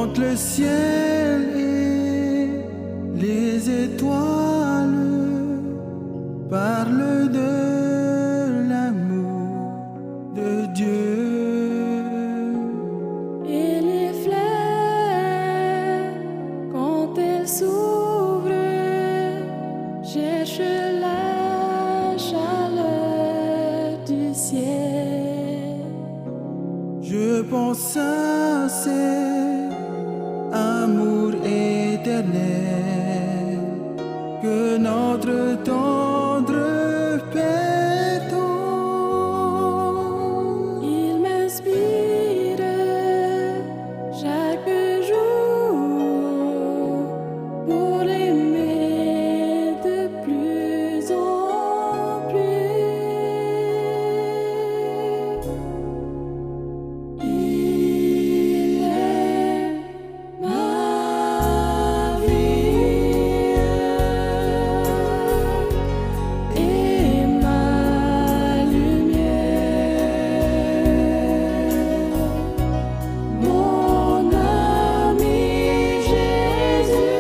Contre le ciel et les étoiles parlent de l'amour de Dieu. Et les fleurs, quand elles s'ouvrent, cherchent la chaleur du ciel. Je pense à cet amour éternel que notre tendre Père donne. Il m'inspire chaque jour pour l'aimer de plus en plus. Il est ma vie et ma lumière, mon ami Jésus,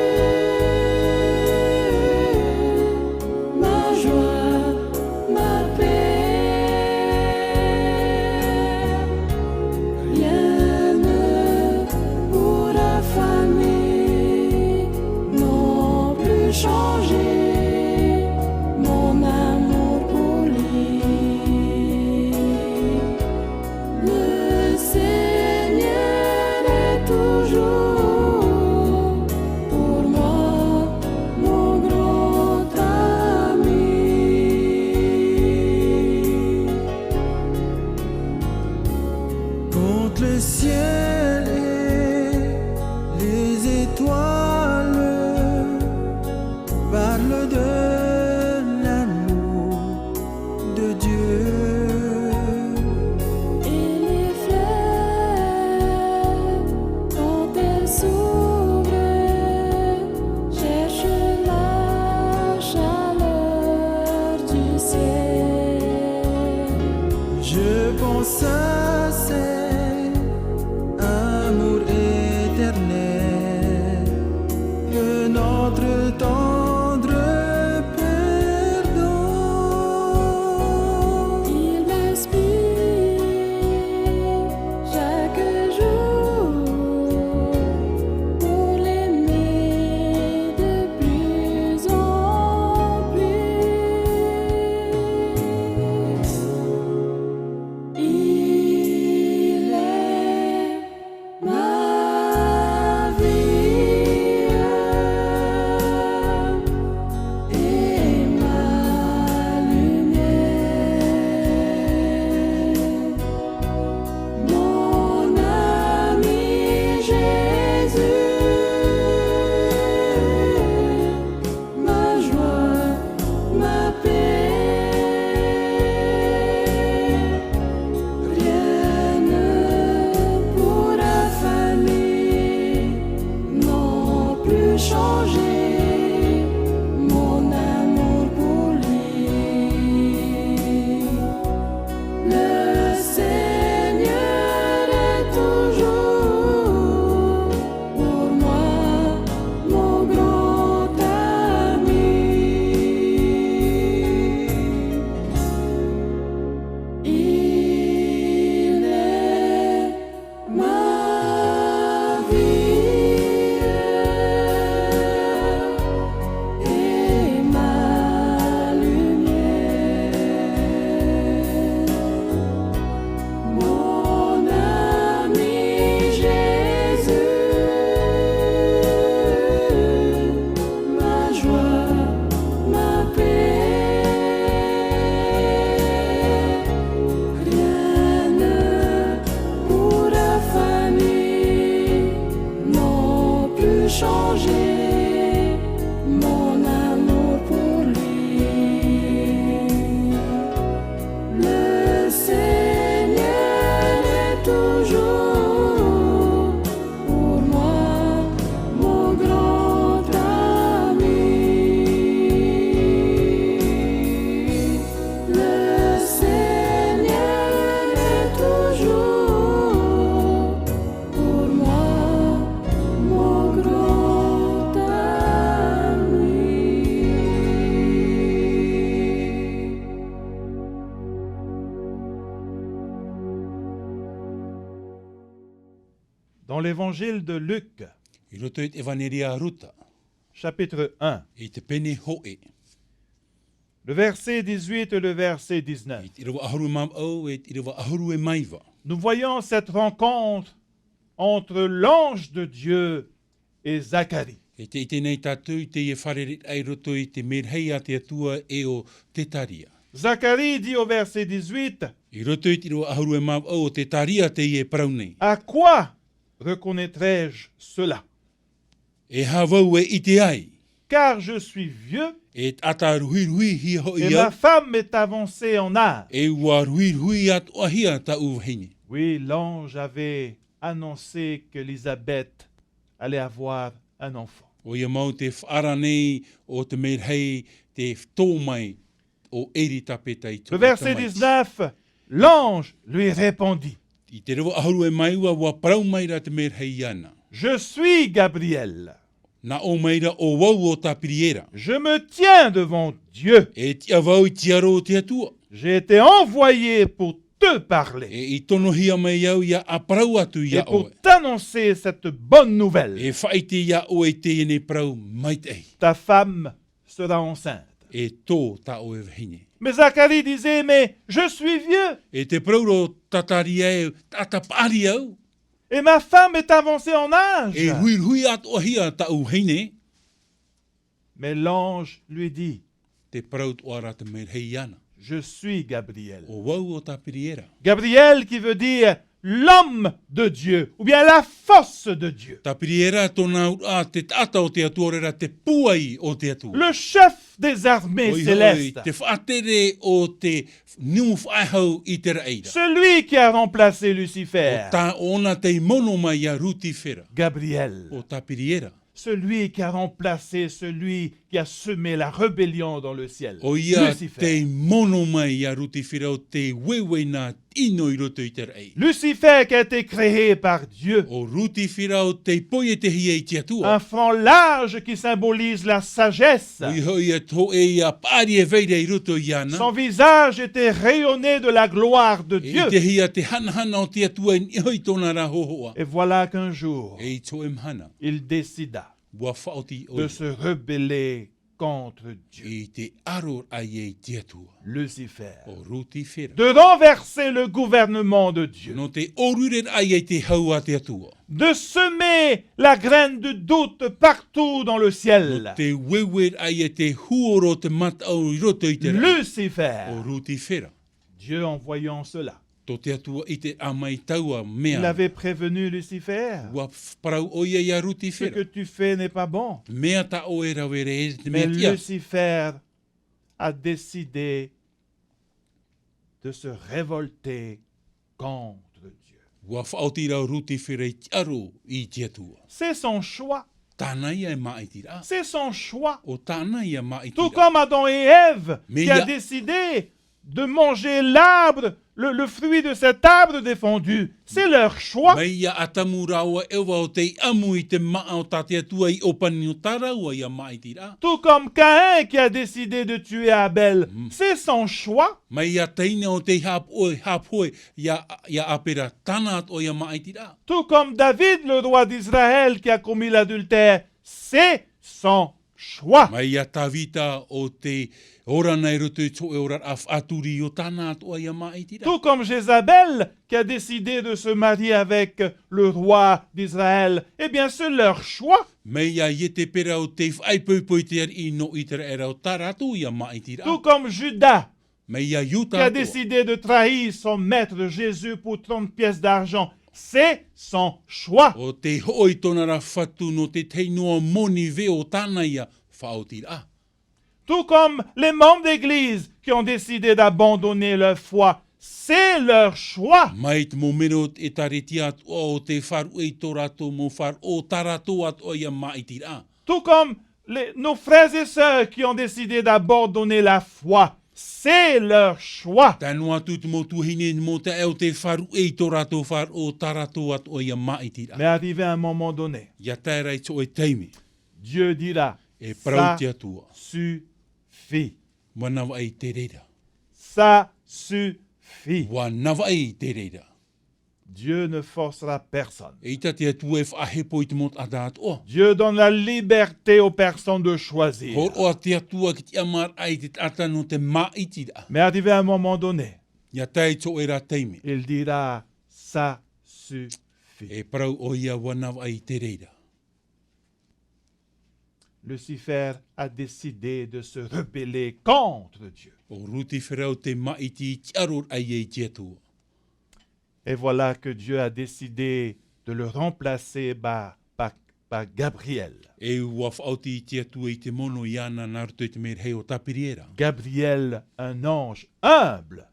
ma joie, ma paix. Rien ne pourra faner, non plus changer mon amour pour lui. Le Seigneur est toujours pour moi mon grand ami. Contre le ciel et les étoiles parlent de l'amour de Dieu. Et les fleurs, quand elles s'ouvrent, cherchent la chaleur du ciel. Je pense à cet amour éternel que notre tendre Père donne. Il m'inspire chaque jour pour l'aimer de plus en plus. Il est ma vie et ma lumière, mon ami Jésus, ma joie, ma paix. Rien ne pourra faner, non plus changer mon amour pour lui. Le Seigneur est toujours pour moi mon grand ami. Il est ma vie et ma lumière, mon ami Jésus, ma joie, ma paix. Rien ne pourra faner, non plus changer mon amour pour lui. Le Seigneur est toujours pour moi mon grand ami. Le Seigneur est toujours pour moi Dans l'évangile de Luc, I roto i te evaneria ruta, chapitre 1, i te pene hoe, le verset 18 et le verset 19, i te rewa ahuru e mam au, e te rewa ahuru e maiva. nous voyons cette rencontre entre l'ange de Dieu et Zacharie. E te ite nei tātou i te wharerit ai roto i te merhei a te atua e o te taria. Zacharie dit au verset 18, I roto i te rewa ahuru e mam au, o te taria te i e parau nei. à quoi reconnaîtrai-je cela? E hawau e ite ai, Car je suis vieux e ata ruhi hi ho et i ma au, femme est avancée en âge. e ua ruhi at ohia ta uvahine. Oui, l'ange avait annoncé qu'Élisabeth allait avoir un enfant. O ia mau te whaara nei o te merhei te tō mai o eri tapeta i Le verset tamai. 19, l'ange lui répondit, I te rewa ahuru e mai ua parau mai ra te merhei ana. je suis Gabriel. Na o meira o wau o tapiriera. Je me tiens devant Dieu. E tia wau i tiaro o te atua. J'ai été envoyé pour te parler E i tono hia mai au ia a parau atu et ia pour oe. t'annoncer cette bonne nouvelle. E whaite ia oe te ene parau mai te ei. Ta femme sera enceinte. E tō ta oe vahine. Mais Zacharie disait, mais je suis vieux E te prauro tatari au, tatapari au. et ma femme est avancée en âge. E hui at ohia ta uhine. Mais l'ange lui dit, Te parau toara te merhei ana. je suis Gabriel. O wau o tapiriera. Gabriel qui veut dire l'homme de Dieu ou bien la force de Dieu. Tapiriera tōna ura te tata o te atua rera te puai o te atua. Le chef des armées Oi, célestes. te whaatere o te niu whaihau i te raeira. Celui qui a remplacé Lucifer. O tā ona te mono mai a rutifera. Gabriel. O tapiriera. Celui qui a remplacé celui qui a semé la rébellion dans le ciel. O ia te Lucifer. mono mai a rutifera o te wewe nā ino i roto i te raeira. Lucifer qui a été créé par Dieu. O rutifera o te poie te hia i te Un atua. front large qui symbolise la sagesse. O iho ia tō e ia pāri e veire i roto i ana. Son visage était rayonné de la gloire de E Dieu. i te hia te hanahana o te atua i iho i tōna rā hohoa. Et voilà qu'un jour, E i tō emhana. il décida Ua whaoti o de se rebeller contre Dieu. i te aror ai e te atua. Lucifer. O rutifera. De renverser le gouvernement de Dieu. No te orurer ai e te hau a te atua. De semer la graine de doute partout dans le No ciel. te wewer ai e te huoro te matau i roto i te rai. O Lucifer. rutifera. Dieu, en voyant cela, To te atua i te amai taua mea. il avait prévenu Lucifer. Ua parau oia ia Ce rutifera. que tu fais n'est pas bon. Mea ta o e rawere e te Mais mea tia. Lucifer a décidé de se révolter contre Dieu. Ua whaoti rau rutifera i te aro i te atua. C'est son choix. Tāna ia e maitira. C'est son choix. O tāna ia Tout maitira. comme Adam et Ève Mais qui a il y a- décidé de manger l'arbre, le fruit de cet arbre défendu. C'est leur choix. Mai ia atamu rawa ewa o te amu i te maa o tate atua i opani o taraua ia maitira. Tout comme Caïn qui a décidé de tuer Abel. C'est son choix. Mai ia teine o te hapoe ia apera tana at o ia maitira. Tout comme David, le roi d'Israël, qui a commis l'adultère. C'est son choix. Mai ia tavita o te ora nei roto i tō e ora aturi o tana at o ia maitira. Tout comme Jézabel qui a décidé de se marier avec le roi d'Israël. Eh bien, c'est leur choix. Mai ia ie te pera o te whaipoipoi te ar i no i tera era o taratu ia maitira. Tout comme Judas Mai ia qui yuta a atua. décidé de trahir son maître Jésus pour 30 pièces d'argent. C'est son choix. O te hoi tona ra whatu no te teinoa moni ve o tāna ia whaotira. Tout comme les membres d'église qui ont décidé d'abandonner leur foi. C'est leur choix. Mai te momero e tareti atu o te wharu e tō rato mo whar o tarato atu o ia maitira. Tout comme nos frères et sœurs qui ont décidé d'abandonner la foi. C'est leur choix. Tanu atu te mo tuhine mo te eo te wharu e tō rato whar o tarato atu o ia maitira. Mais arrivé à un moment donné, Ia tērei tō e teime Dieu dira, e ça parauti atua. suffit. Wanawa e te reira. Ça suffit. Wanawa e te reira. Dieu ne forcera personne. E ita te atua e whaahepo I te mot adat o. Dieu donne la liberté aux personnes de choisir. Hor o te atua ki te amar ai te tata no te maitira. Mais arrivé à un moment donné, Ia tai to e rā teime. il dira, ça suffit. E parau o ia wanaw ai te reira. Lucifer a décidé de se rebeller contre Dieu. O ruti wherau te maiti I tiaror ai e te atua. Et voilà que Dieu a décidé de le remplacer par Gabriel. E ua whaoti I te atua I te mono I ana naruto I te mere hei o tapiriera. Gabriel, un ange humble,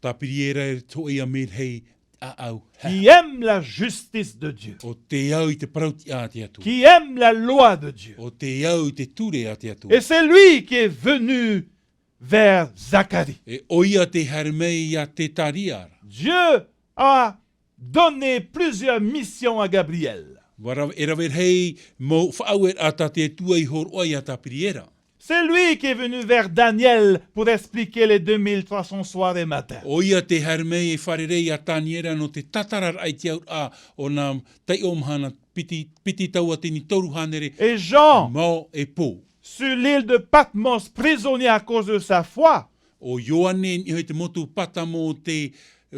Tapiriera e to ia mere hei a au. qui aime la justice de Dieu, O te au I te parauti a te atua. qui aime la loi de Dieu. O te au I te ture a te atua. Et c'est lui qui est venu vers Zacharie. E oia te harmei a te tariara. Dieu a donné plusieurs missions à Gabriel. Wara e rawer hei mo whaauer a ta te tua I hor oia tapiriera. C'est lui qui est venu vers Daniel pour expliquer les 2300 soirs et matins. Oia te harmei e wharerei a taniera no te tatarar ai te au a o nā tei omhana piti taua tini toru hanere Et Jean, mau e pō. sur l'île de Patmos, prisonnier à cause de sa foi, O Ioane I hoi te motu pata mo te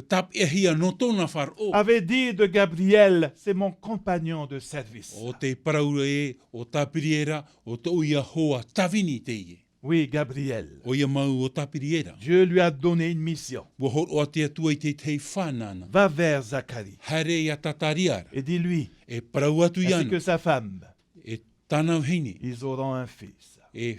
tap e hia no tōna whar o. avait dit de Gabriel, c'est mon compagnon de service. O te paraura e, o tapiriera, o te uia hoa tawini te ie. Oui, Gabriel. O ia mau o tapiriera. Dieu lui a donné une mission. Wa hor o te atua I te tei whanana. Va vers Zacharie Hare ia tatariara. et dis-lui, E parau atu ainsi iana. que sa femme, E tanau hini. ils auront un fils. E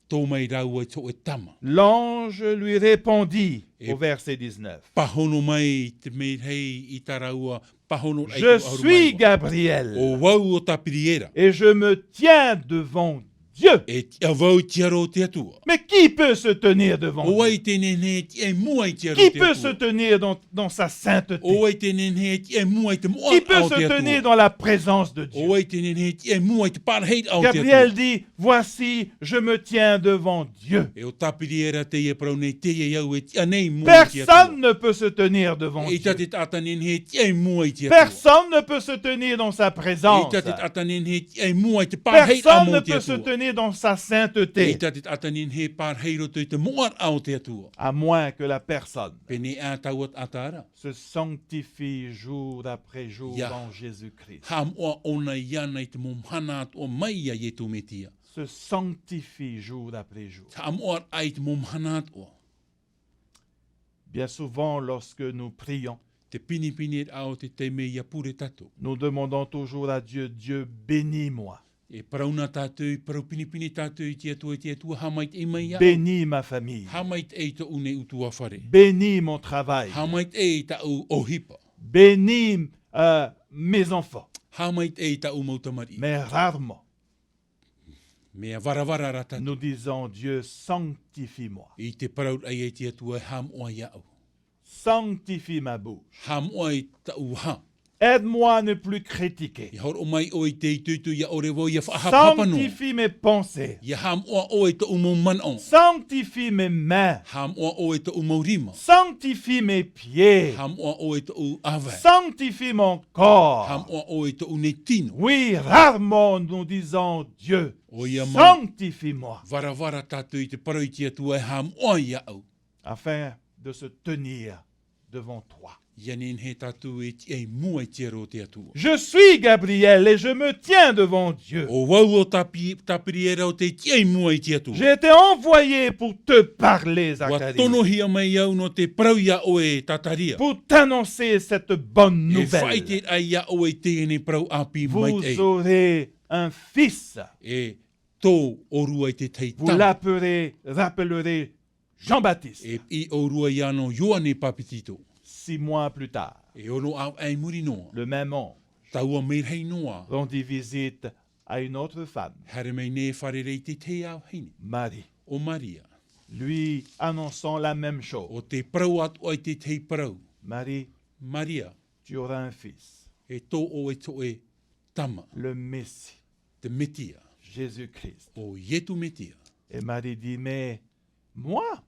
tō mai rau e tō e tama. L'ange lui répondit Et- au verset 19. Pahono mai te me hei I taraua. Pahono ai Je tu aru suis mai wa. Gabriel O wau o tapiriera. et je me tiens devant Dieu. E a wau tiaro te atua. Mais qui peut se tenir devant O Dieu? ai te nene ti e mua I tiaro Qui te peut se atua. tenir dans sa sainteté? O ai te nene ti e mua I te mua Qui peut au se te tenir atua. dans la présence de Dieu? O ai te nene ti e mua I te parhei au te atua. Gabriel dit, voici, je me tiens devant Dieu. E o tapiriera te e parau nei te e iau e ti anei mua I te atua. Personne ne peut se tenir devant E ta te Dieu. tata nene ti e mua I te atua. Personne ne peut se tenir dans sa E présence. ta te tata nene ti e mua I te parhei Personne au ne te peut se atua. tenir dans sa E sainteté, ta te tata nene parhei roto I te mua au te atua. à moins que la personne Pene a tauat atara. se sanctifie jour après jour Ya. en Jésus-Christ. Ham oa ona iana I te momhana at o mai a yetu metia. Se sanctifie jour après jour. Ham oa ai te momhana at o. Bien souvent, lorsque nous prions, Te pini et ao te te me ia pure tato. nous demandons toujours à Dieu, Dieu bénis-moi, E parauna tātou, parau pini tātou I te atua, hamait e mai au. bénis ma famille, Hamait e ta une utua whare. bénis mon travail, Hamait e ta u ohipa. bénis mes enfants, Hamait e ta u mautamari. mais rarement Mea varavara rata. nous disons, Dieu sanctifie-moi, I te parau ai e te atua, ham oa iau. sanctifie ma bouche, Ham oa e ta u ha. aide-moi à ne plus critiquer, I hor o mai o I te tutu ia orevo ia whahapapa no. sanctifie mes pensées, Ia ham oa o e ta u mau manon. sanctifie mes mains, Ham oa o e ta u mau rima. sanctifie mes pieds, Ham oa o e ta u awe. sanctifie mon corps. Ham oa o e ta u ne tino. Oui, rarement nous disons, Dieu, O ia mau. sanctifie-moi, Varavara tātou I te parau I te atua, ham oa iau. afin de se tenir devant toi. Ia nen he tātou e ti e mua I te aro te atua. Je suis Gabriel et je me tiens devant Dieu. O wau o tapiriera o te ti e mua I te atua. J'ai été envoyé pour te parler, Wa Zacharie, tono hia mai iau no te parau ia o e tataria. pour t'annoncer cette bonne E whai nouvelle. te ai ia o e te ne parau api mai te. Vous aurez un fils. E tō orua I te tei Vous tama. rappellerez Jean-Baptiste. E I orua iano Ioane Papitito. 6 mois plus tard, E ono au ai muri noa. le même ange Taua merhei noa. rendit visite à une autre femme, Hare mai ne wharerei te te au hini. Marie, O Maria. lui annonçant la même chose. O te parau atu ai te tei parau. Marie, Maria. tu auras un fils, E tō o e tō e tama. le Messie, Te metia. Jésus-Christ. O ietu metia. Et Marie dit, mais moi?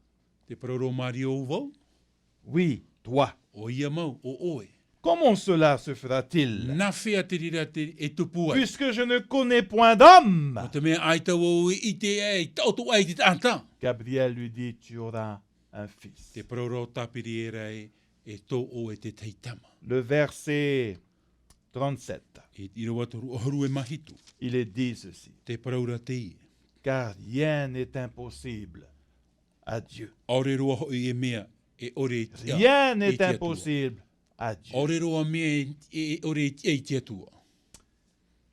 Te pararo Maria o vau. Oui, toi. O ia mau. O oe. Comment cela se fera-t-il? Nā whea te rira e tupu ai. Puisque je ne connais point d'homme. O te mea ai tau o I te e, tautu ai te tata. Gabriel lui dit, tu auras un fils. Te prauro tapiri era e tō o e te teitama. Le verset 37, E iro watoru ohoru e mahitu. il est dit ceci, Te praura te i. car rien n'est impossible à Dieu. Ore roa hoi e mea e ore Rien e n'est te atua. impossible à Dieu. Ore roa mea e ore e te atua.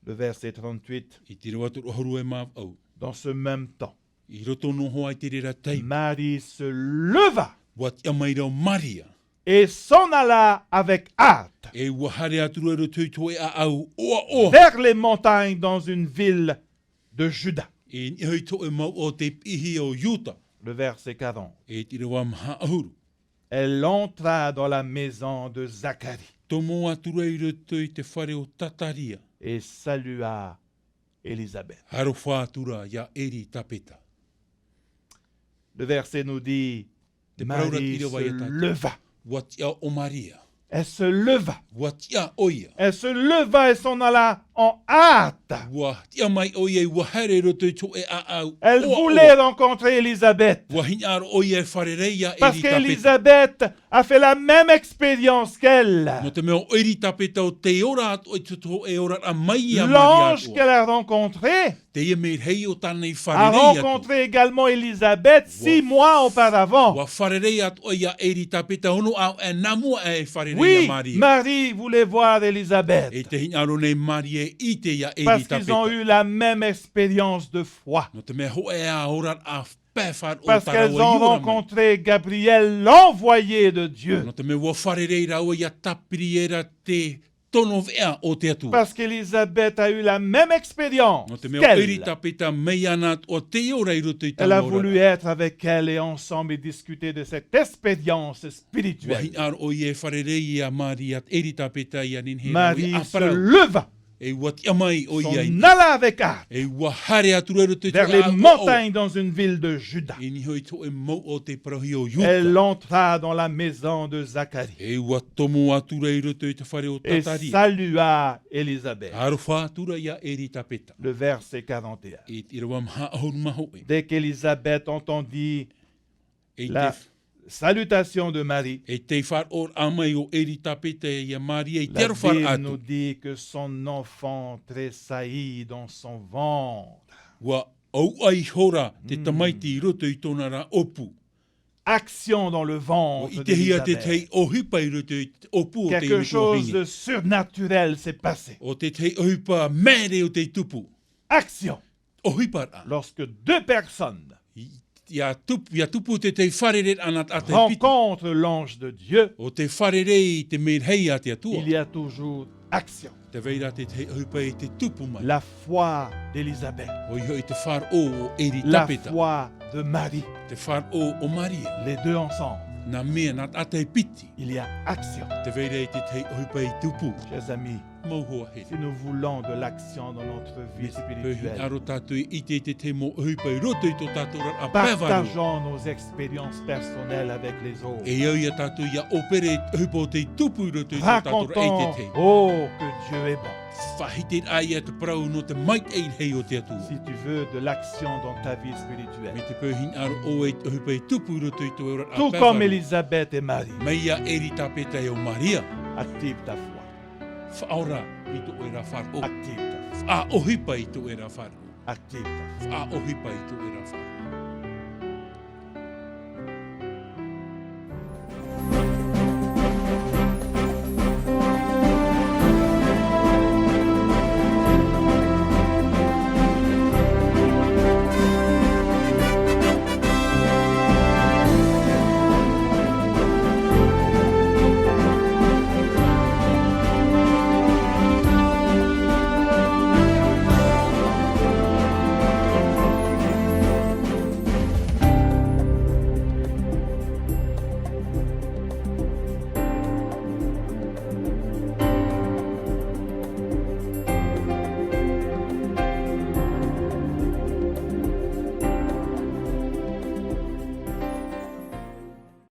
Le verset 38, I te watoru ohoru e maaf au. dans ce même temps, I roto no hoa i te rira teima. Marie se leva Wa te amaira o Maria. et s'en alla avec hâte E wahare atura ro tui toi a au oa oa. vers les montagnes dans une ville de Juda. E ni hoi to e mau o te pihi o Yuta. Le verset 40. E te rewa maha ahuru. Elle entra dans la maison de Zacharie Tomo atura i ro tui te whare o tataria. et salua Élisabeth. Haro whātura ia eri tapeta. Le verset nous dit, Te Marie praura se ia tata. leva. Watia o Maria. Elle se leva. Watia oia. Elle se leva et s'en alla en hâte. Watia mai oia i wahare ro tui to e a au. Elle Oa, voulait oa. rencontrer Élisabeth. Wahina oia e wharereia Parce eri tapeta. qu'Élisabeth a fait la même expérience qu'elle. No te mea o eri tapeta o te ora atu i tuto e ora a mai a Maria L'ange atua. qu'elle a rencontré Te ia me hei o tānei a wharereia atu. rencontré également Élisabeth 6 mois auparavant. Wa wharereia atu o ia eri tapeta hono au e namua e wharereia Oui, Maria. Marie voulait voir E Élisabeth te hinaro nei Maria i te ia eri parce tapeta. qu'ils ont eu la même expérience de foi. No te mea ho e a ora a pēwhar o Parce tarawa qu'elles i ont ora mai. rencontré Gabriel, l'envoyé de Dieu. No te mea wa wharerei rau ia tapiri era te tono vea o te atua. Parce qu'Élisabeth a eu la même expérience No te mea o eri qu'elle. tapeta mei ana o te ora i roto i Elle a tanga voulu ora. être avec elle et ensemble et discuter de cette expérience Wa spirituelle. hinaro o ia e wharerei ia Maria eri tapeta ia nin he Marie a se parau. leva, E wati amai o ia i. s'en alla avec hâte E wa hare atura roto i vers te les a o. montagnes dans une ville de Juda. E ni hoi to e mau o te parahi o Yuta. Elle entra dans la maison de Zacharie E wa tomo atura i roto i te whare o et tatari. salua Élisabeth. Haro whātura ia eri tapeta. Le verset 41. E te rawa maha ahuru maho e. Dès qu'Élisabeth entendit E la te salutation de Marie, E te whar or amai o eri tapeta ia Maria i te la arwhar Bible nous atu. dit que son enfant tressaillit dans son ventre. Wa au ai hora te tamaiti i roto i tōna rā opu. Action dans le O ventre i te hia te tei d'Élisabeth. ohipa i roto i te opu o te Quelque irutu o chose hingi. de surnaturel s'est passé. O te tei ohipa mere o te tupu. Action. Ohipa rā. Lorsque deux personnes Ia tupu te tei wharere ana a te piti. rencontrent l'ange de Dieu, O te wharere i te merhei a te atua. il y a toujours action. Te veira te tei ohipa i te tupu mai. La foi d'Élisabeth, O iho i te whar o eri la tapeta. foi de Marie, Te whar o Maria. les deux ensemble, Nā mea nā a te piti. il y a action. Te veira i te tei ohipa i tupu. Chers amis, Mauhoa he. si nous voulons de l'action dans notre vie Pehi spirituelle, aro tātou i te te mo ohipa i roto i tō tātou a pēwaru. partageons nos expériences personnelles avec les autres. E au ia tātou ia opere ohipa o te tupu i roto i tō tātou e te Racontons, te. oh, que Dieu est bon. Whahite ai e te parau no te mai e hei o te atua. Si tu veux de l'action dans ta vie Me spirituelle, te pēhin aro o e ohipa i tupu i roto i tō eura a tout comme pēwaru. Élisabeth et Marie, Meia eri tāpeta e o Maria. active ta foi. Whaora i tō era whar o. Active ta foi. A ohipa i tō era whar o. Active ta foi. A ohipa i tō era whar o.